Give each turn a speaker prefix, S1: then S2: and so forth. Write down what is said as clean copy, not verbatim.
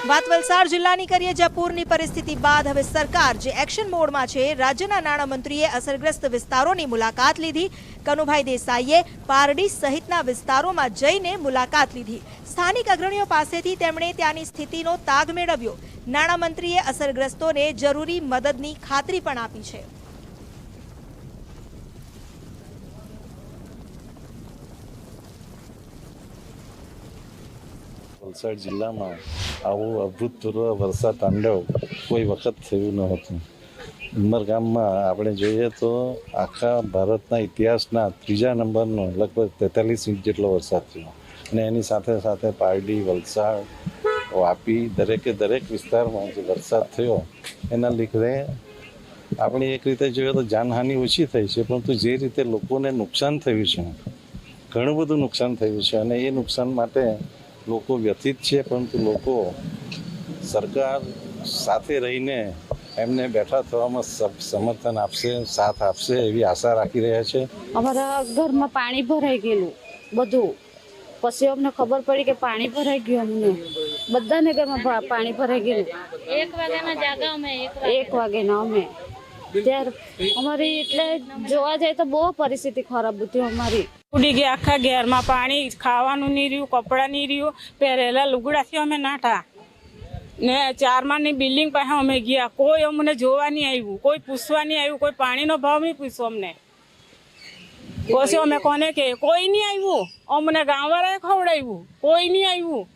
S1: વાત વલસાડ જિલ્લાની કરીએ, જ્યાં પૂરની પરિસ્થિતિ બાદ હવે સરકાર જે એક્શન મોડમાં છે. રાજ્યના નાણામંત્રીએ અસરગ્રસ્ત વિસ્તારોની મુલાકાત લીધી. કનુભાઈ દેસાઈએ પારડી સહિતના વિસ્તારોમાં જઈને મુલાકાત લીધી. સ્થાનિક અગ્રણીઓ પાસેથી તેમણે ત્યાંની સ્થિતિનો તાગ મેળવ્યો. નાણામંત્રીએ અસરગ્રસ્તોને જરૂરી મદદની ખાતરી પણ આપી છે.
S2: વલસાડ જિલ્લામાં આવું અભૂતપૂર્વ વરસાદ તાંડવ કોઈ વખત થયું ન હતું. ઉમરગામમાં આપણે જોઈએ તો આખા ભારતના ઇતિહાસના ત્રીજા નંબરનો લગભગ 43 ઇંચ જેટલો વરસાદ થયો અને એની સાથે સાથે પારડી, વલસાડ, વાપી દરેક વિસ્તારમાં જે વરસાદ થયો એના લીધે આપણે એક રીતે જોઈએ તો જાનહાનિ ઓછી થઈ છે, પરંતુ જે રીતે લોકોને નુકસાન થયું છે, ઘણું બધું નુકસાન થયું છે અને એ નુકસાન માટે લોકો વ્યથિત છે. પરંતુ લોકો સરકાર સાથે રહીને એમને બેઠા થવામાં સમર્થન આપશે, સાથ આપશે એવી આશા રાખી રહ્યા છે.
S3: અમારા ઘરમાં પાણી ભરાઈ ગયેલું બધું, પછી અમને ખબર પડી કે પાણી ભરાઈ ગયું. અમને બધાને ઘરમાં પાણી ભરાઈ ગયેલું. 1 વાગ્યાના જાગા અમે 1 વાગ્યાના અમે ત્યારે અમારી એટલે જોવા જાય તો બહુ પરિસ્થિતિ ખરાબ હતી અમારી.
S4: ઉડી ગયા આખા ઘેરમાં પાણી, ખાવાનું નહીં રહ્યું, કપડાં નહીં રહ્યું, પહેરેલા લુગડાથી અમે નાઠા ને 4 માળની બિલ્ડિંગ પાસે અમે ગયા. કોઈ અમને જોવા નહીં આવ્યું, કોઈ પૂછવા નહીં આવ્યું, કોઈ પાણીનો ભાવ નહીં પૂછ્યો અમને. પછી અમે કોને કે કોઈ નહીં આવ્યું, અમને ગામવાળાએ ખવડાવ્યું, કોઈ નહીં આવ્યું.